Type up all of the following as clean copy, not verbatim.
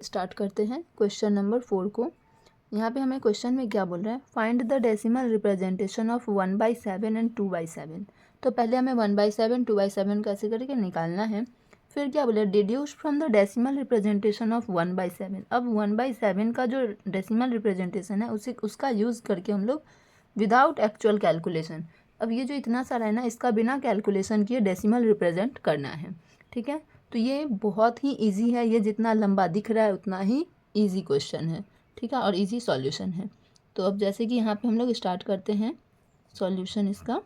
Start करते हैं question number 4 को। यहाँ पे हमें क्वेश्चन में क्या बोल रहा है, find the decimal representation of 1/7 and 2/7। तो पहले हमें 1/7 2/7 कैसे करके निकालना है, फिर क्या बोले, deduce from the decimal representation of 1/7। अब 1/7 का जो डेसिमल रिप्रेजेंटेशन है उसे उसका यूज़ करके हम लोग विदाउट एक्चुअल कैलकुलेशन, अब ये जो इतना सारा है ना, इसका बिना कैलकुलेशन किए डेसिमल रिप्रेजेंट करना है। ठीक है, तो ये बहुत ही इजी है, ये जितना लंबा दिख रहा है उतना ही इजी क्वेश्चन है। ठीक है, और इजी सॉल्यूशन है। तो अब जैसे कि यहाँ पे हम लोग स्टार्ट करते हैं सॉल्यूशन इसका।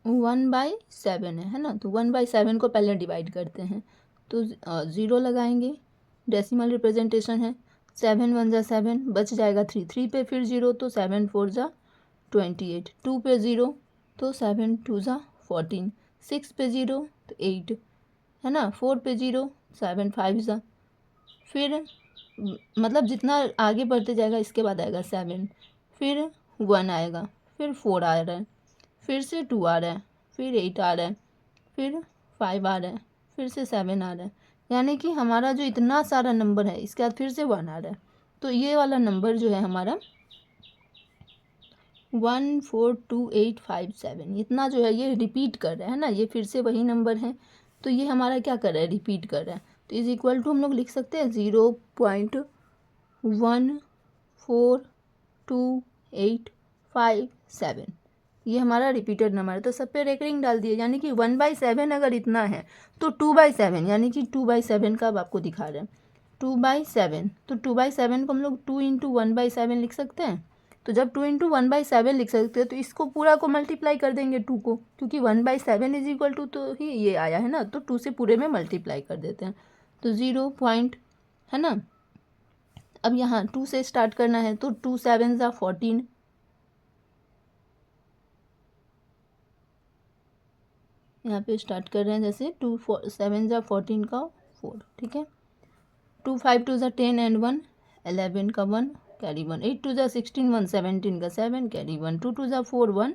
1/7 है ना, तो 1/7 को पहले डिवाइड करते हैं, तो 0 लगाएंगे, डेसिमल रिप्रेजेंटेशन है। 7 1 जा 7, बच जाएगा 3, 3 पे फिर 0 तो 7 4 जा 28, 2 पे 0 तो 7 2 जा 14, 6 पे 0 तो 8 है ना, 4 पे 0 7 5 जा, फिर मतलब जितना आगे बढ़ते जाएगा इसके बाद आएगा 7, फिर 1 आएगा, फिर 4 आ रहा है, फिर से 2 आ रहा है, फिर 8 आ रहा है, फिर 5 आ रहा है, फिर से 7 आ रहा है। यानी कि हमारा जो इतना सारा नंबर है इसके बाद फिर से 1 आ रहा है। तो ये वाला नंबर जो है हमारा 14285 इतना जो है ये रिपीट कर रहा है ना, ये फिर से वही नंबर है। तो ये हमारा क्या कर रहा है, रिपीट कर रहा है। तो इज इक्वल टू हम लोग लिख सकते हैं 0.14285 ये हमारा रिपीटेड नंबर है। तो सब पे रेकरिंग डाल दिए, यानी कि 1/7 अगर इतना है तो 2/7, यानी कि 2/7 का अब आपको दिखा रहे हैं 2/7। तो 2/7 को हम लोग 2 इंटू 1/7 लिख सकते हैं। तो जब 2 इंटू 1/7 लिख सकते हैं तो इसको पूरा को मल्टीप्लाई कर देंगे 2 को, क्योंकि 1/7 इज इक्वल टू तो ही ये आया है ना, तो 2 से पूरे में मल्टीप्लाई कर देते हैं। तो 0 पॉइंट है ना। अब यहाँ 2 से स्टार्ट करना है, तो 2 7 जा 14, यहाँ पे स्टार्ट कर रहे हैं जैसे 2 7 जा 14 का 4। ठीक है, 2 5 2 जा 10 एंड 1 11 का 1 कैरी 1, 8 2 जा 16 1 17 का 7 कैरी 1, 2 2 जा 4 1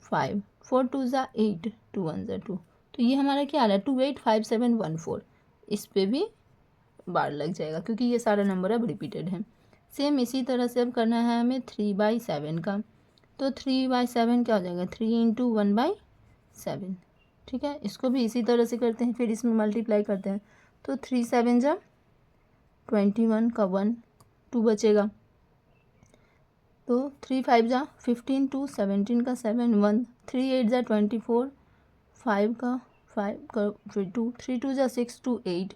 5, 4 2 जा 8 2 1 जा 2। तो ये हमारा क्या आ रहा है 285714। इस पे भी बार लग जाएगा क्योंकि ये सारा नंबर अब रिपीटेड है। सेम इसी तरह से अब करना है हमें 3/7 का। तो 3/7 क्या हो जाएगा, 3 इंटू 1/7। ठीक है, इसको भी इसी तरह से करते हैं, फिर इसमें मल्टीप्लाई करते हैं। तो 3 7 जा 21 का 1 2 बचेगा, तो 3 5 जा 15 2 17 का 7 1 3 8 जा 24 5 का 5 का फिर 2 3 2 जा 6 2 8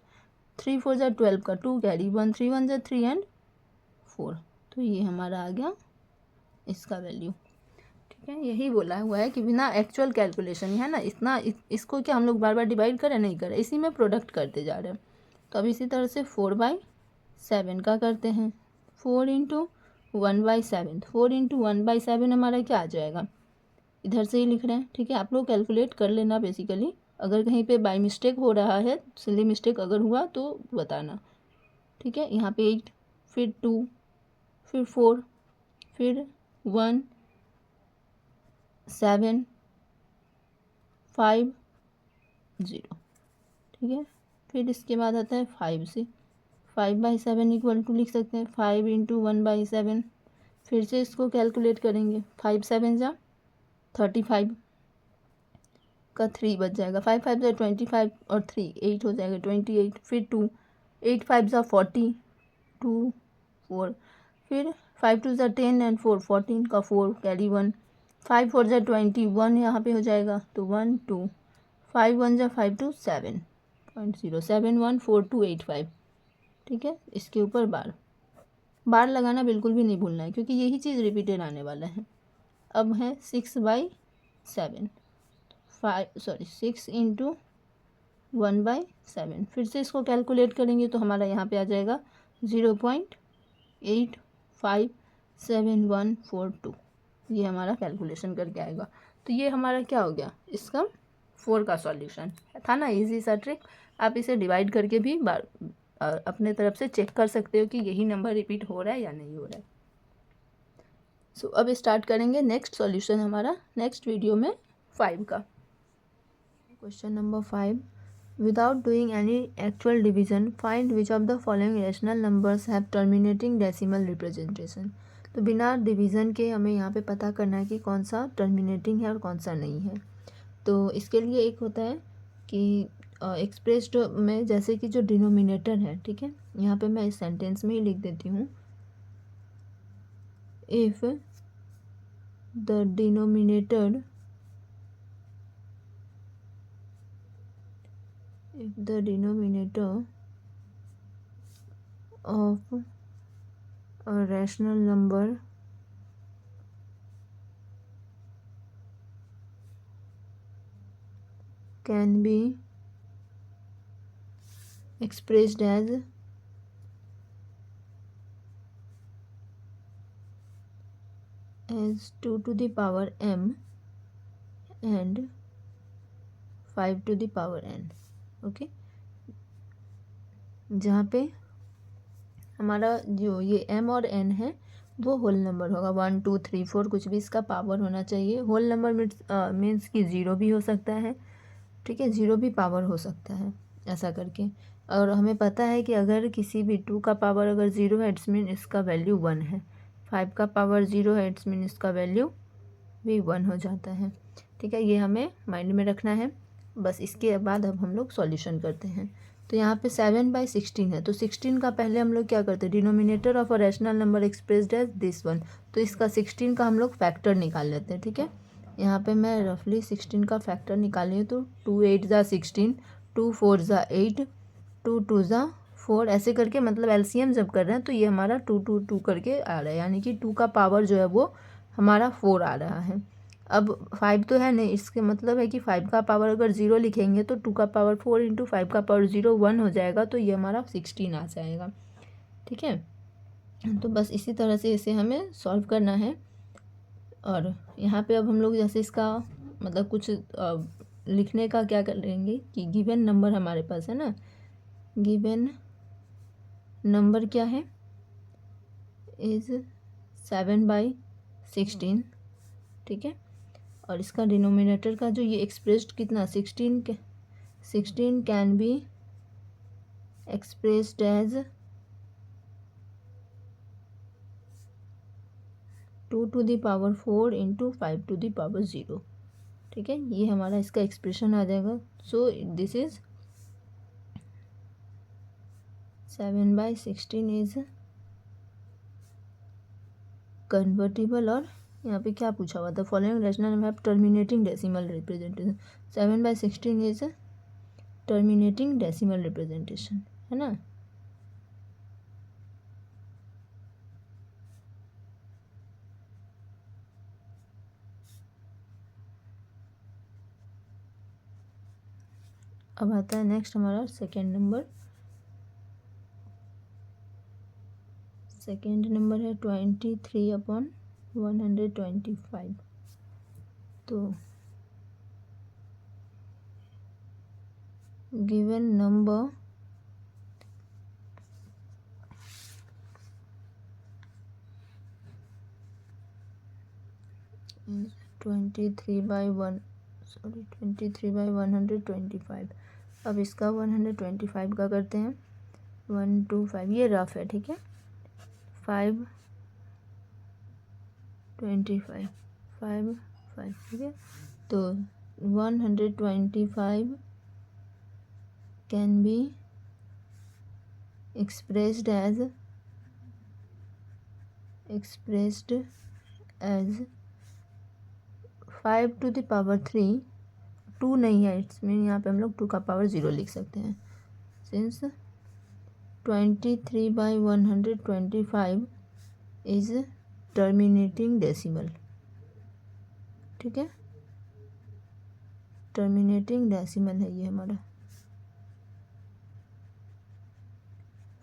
3 4 जा 12 का 2 कैरी 1 3 1 जा 3 एंड 4। तो ये हमारा आ गया इसका वैल्यू। ठीक है, यही बोला हुआ है कि बिना एक्चुअल कैलकुलेशन है ना, इतना इसको क्या हम लोग बार बार डिवाइड करें, नहीं करें, इसी में प्रोडक्ट करते जा रहे हैं। तो अब इसी तरह से 4/7 का करते हैं। 4 इंटू 1/7, 4 इंटू 1/7 हमारा क्या आ जाएगा, इधर से ही लिख रहे हैं। ठीक है, आप लोग कैलकुलेट कर लेना बेसिकली, अगर कहीं पे बाय मिस्टेक हो रहा है, सिली मिस्टेक अगर हुआ तो बताना। ठीक है, यहाँ पे 8 फिर 2 फिर 4 फिर 1 7 5 0। ठीक है, फिर इसके बाद आता है 5 से 5/7 इक्वल टू लिख सकते हैं 5 इंटू 1/7। फिर से इसको कैलकुलेट करेंगे, 5 7 जा 35 का 3 बच जाएगा, 5 5 जा 25 और 3 8 हो जाएगा 28, फिर 2 8 5 जा 40 2 4, फिर 5 2 जा 10 एंड 4 14 का 4 कैरी 1 5 4 जा 21 यहाँ पे हो जाएगा, तो 1 2 5 1 जा 5 2 7.0 71428 ठीक है, इसके ऊपर बार लगाना बिल्कुल भी नहीं भूलना है, क्योंकि यही चीज़ रिपीटेड आने वाला है। अब है 6/7 6 इंटू 1/7। फिर से इसको कैलकुलेट करेंगे तो हमारा यहाँ पे आ जाएगा 0.857142। ये हमारा कैलकुलेशन करके आएगा। तो ये हमारा क्या हो गया, इसका 4 का सॉल्यूशन था ना, इजी सा ट्रिक। आप इसे डिवाइड करके भी अपने तरफ से चेक कर सकते हो कि यही नंबर रिपीट हो रहा है या नहीं हो रहा है। सो अब स्टार्ट करेंगे नेक्स्ट सॉल्यूशन हमारा नेक्स्ट वीडियो में 5 का। Question number 5, Without doing any actual division, find which of the following rational numbers have terminating decimal representation. तो बिना डिवीज़न के हमें यहाँ पे पता करना है कि कौन सा टर्मिनेटिंग है और कौन सा नहीं है। तो इसके लिए एक होता है कि एक्सप्रेस्ड में, जैसे कि जो डिनोमिनेटर है, ठीक है, यहाँ पे मैं इस सेंटेंस में ही लिख देती हूँ, if the denominator of a rational number can be expressed as 2 to the power m and 5 to the power n. Okay, जहाँ पे हमारा जो ये m और n है वो होल नंबर होगा, 1 2 3 4 कुछ भी इसका पावर होना चाहिए। होल नंबर मीन्स कि ज़ीरो भी हो सकता है, ठीक है, ज़ीरो भी पावर हो सकता है, ऐसा करके। और हमें पता है कि अगर किसी भी 2 का पावर अगर 0 है, इट्स मीन इसका वैल्यू 1 है। 5 का पावर 0 है, इट्स मीन इसका वैल्यू भी 1 हो जाता है, ठीक है। ये हमें माइंड में रखना है। बस इसके बाद अब हम लोग सॉल्यूशन करते हैं। तो यहाँ पे 7/16 है, तो 16 का पहले हम लोग क्या करते हैं, denominator of a rational number expressed as this one, तो इसका 16 का हम लोग फैक्टर निकाल लेते हैं, ठीक है। यहाँ पे मैं रफली 16 का फैक्टर निकाल रही हूँ, तो 2 8 ज़ा 16, 2 4 ज़ा 8, 2 2 ज़ा 4, ऐसे करके, मतलब एलसीएम जब कर रहे हैं तो ये हमारा 2 2 2 करके आ रहा है, यानी कि 2 का पावर जो है वो हमारा 4 आ रहा है। अब 5 तो है नहीं, इसके मतलब है कि 5 का पावर अगर 0 लिखेंगे तो 2 का पावर 4 इंटू 5 का पावर 0 1 हो जाएगा, तो ये हमारा 16 आ जाएगा, ठीक है। तो बस इसी तरह से इसे हमें सॉल्व करना है। और यहाँ पे अब हम लोग जैसे इसका मतलब कुछ लिखने का क्या करेंगे कि गिवन नंबर हमारे पास है ना, गिवन नंबर क्या है, इज़ 7/16, ठीक है। और इसका डिनोमिनेटर का जो ये एक्सप्रेस्ड कितना 16 can be expressed as 2 to the power 4 into 5 to the power 0, ठीक है। ये हमारा इसका एक्सप्रेशन आ जाएगा। So this is 7/16 is convertible. और यहाँ पे क्या पूछा हुआ था, following rational have terminating decimal representation. 7/16 is terminating decimal representation, है ना। अब आता है नेक्स्ट हमारा सेकेंड नंबर। सेकेंड नंबर है 23/125। तो गिवन नंबर is 23/125। अब इसका 125 का करते हैं, 1 2 5, ये रफ है, ठीक है, 5 25 5 5, ठीक है। तो 125 can be expressed as 5 to the power 3, 2 नहीं है, इट्स मीन यहाँ पे हम लोग 2 का पावर 0 लिख सकते हैं, सिंस 23/125 इज टर्मिनेटिंग डेसिमल, ठीक है, टर्मिनेटिंग डेसिमल है ये हमारा।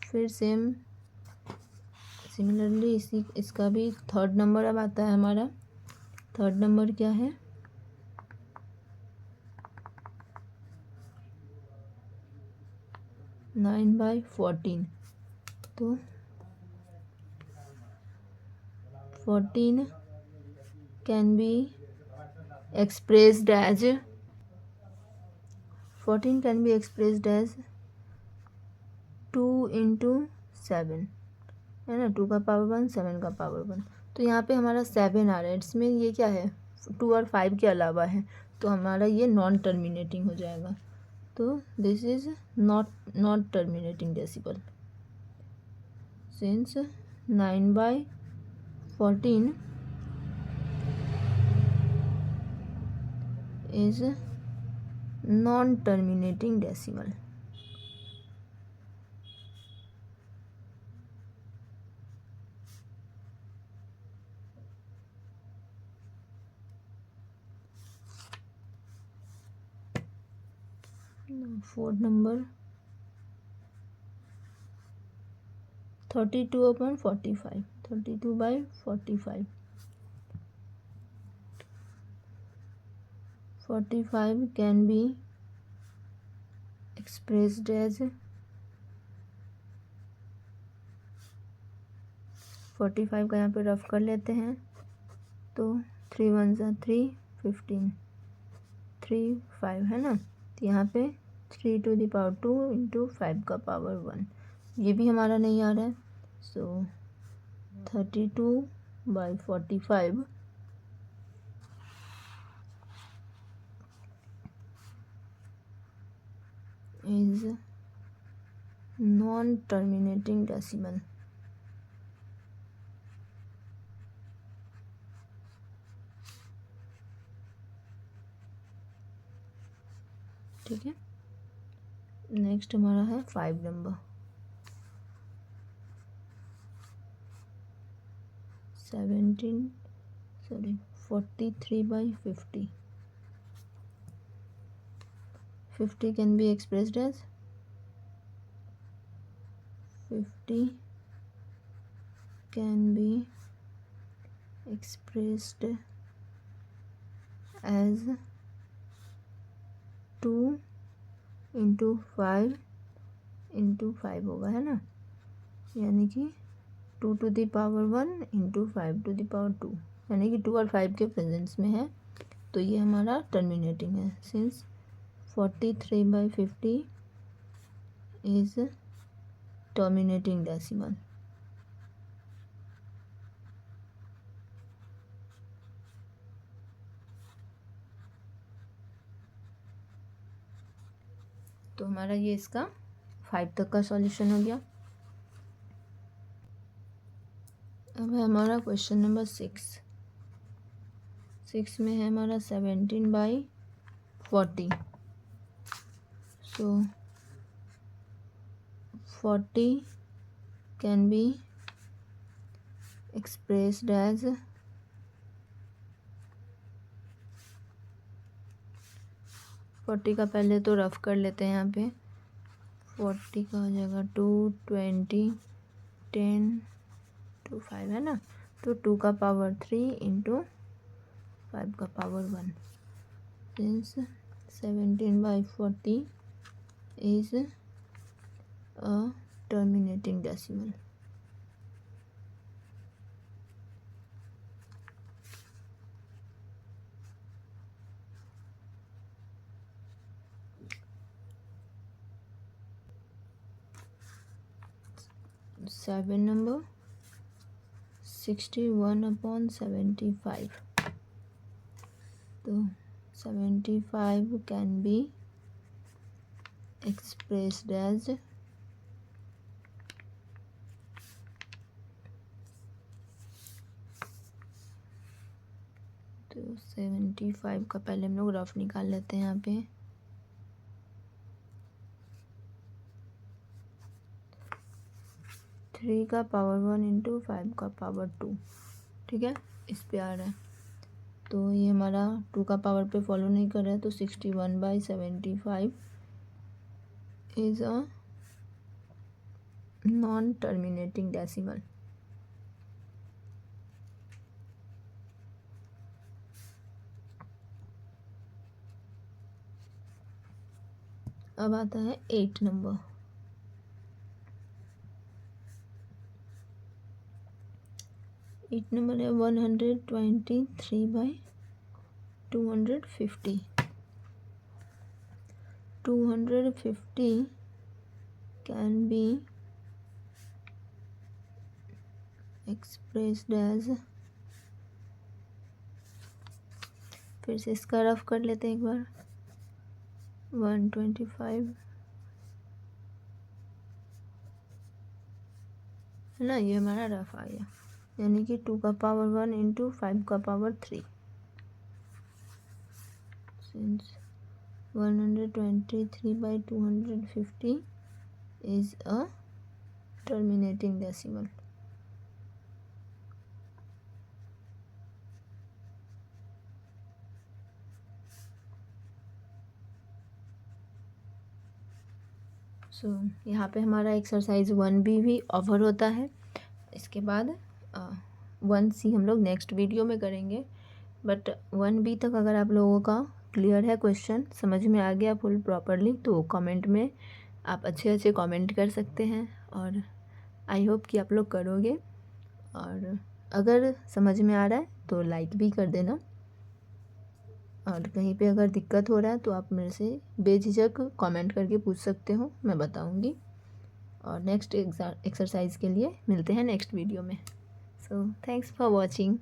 फिर सिमिलरली इसका भी थर्ड नंबर अब आता है हमारा। थर्ड नंबर क्या है, 9/14। तो 14 can be expressed as 14 can be expressed as 2 into 7 है ना, 2 का पावर 1 7 का पावर 1। तो यहाँ पे हमारा 7 आ रहा है, इसमें ये क्या है 2 और 5 के अलावा है, तो हमारा ये नॉन टर्मिनेटिंग हो जाएगा। तो this is not terminating decibel since 9/14 is non-terminating decimal। Fourth number 32/45 32/45 45 can be expressed as 45 का यहाँ पे रफ कर लेते हैं, तो 3 1 3 15 3 5 है ना, तो यहाँ पे 3 to the power 2 इंटू 5 का पावर 1, ये भी हमारा नहीं आ रहा है। सो 32/45 is non-terminating decimal। ठीक है, नेक्स्ट हमारा है 5 number 43/50 50 can be expressed as 50 can be expressed as 2 into 5 into 5 होगा, है ना, यानी कि 2 to the power 1 into 5 to the power 2, यानी कि 2 और 5 के प्रेजेंस में है, तो ये हमारा टर्मिनेटिंग है सिंस 43/50 इज टर्मिनेटिंग डेसिमल। तो हमारा ये इसका 5 तक का सॉल्यूशन हो गया। अब है हमारा क्वेश्चन नंबर 6 में है हमारा 17/40। सो 40 कैन बी एक्सप्रेस्ड एज 40 का पहले तो रफ कर लेते हैं, यहाँ पे 40 का हो जाएगा 2 20 10 2 5 है ना, तो 2 का पावर 3 इंटू 5 का power 1 since 17/40 is a terminating decimal. Seven number 61/75। तो 75 कैन बी एक्सप्रेस्ड एज 75 का पहले हम लोग रफ निकाल लेते हैं यहाँ पे, थ्री का पावर 1 इंटू 5 का पावर 2, ठीक है, इस पे आ रहा है, तो ये हमारा 2 का पावर पे फॉलो नहीं कर रहा है, तो 61/75 is a non terminating decimal. अब आता है 8 नंबर 8 नंबर है 123/250। 250 can be expressed as, फिर से इसका रफ कर लेते हैं एक बार, 125 है ना, ये हमारा रफ आ गया, यानी कि 2 का पावर 1 इंटू 5 का power 3, since 123/250 is a terminating decimal. सो यहाँ पे हमारा एक्सरसाइज 1B भी ओवर होता है। इसके बाद 1C हम लोग नेक्स्ट वीडियो में करेंगे। बट 1B तक अगर आप लोगों का क्लियर है, क्वेश्चन समझ में आ गया फुल प्रॉपरली, तो कमेंट में आप अच्छे अच्छे कमेंट कर सकते हैं और आई होप कि आप लोग करोगे। और अगर समझ में आ रहा है तो लाइक भी कर देना, और कहीं पे अगर दिक्कत हो रहा है तो आप मेरे से बेझिझक कमेंट करके पूछ सकते हो, मैं बताऊंगी। और नेक्स्ट एक्सरसाइज के लिए मिलते हैं नेक्स्ट वीडियो में। So thanks for watching.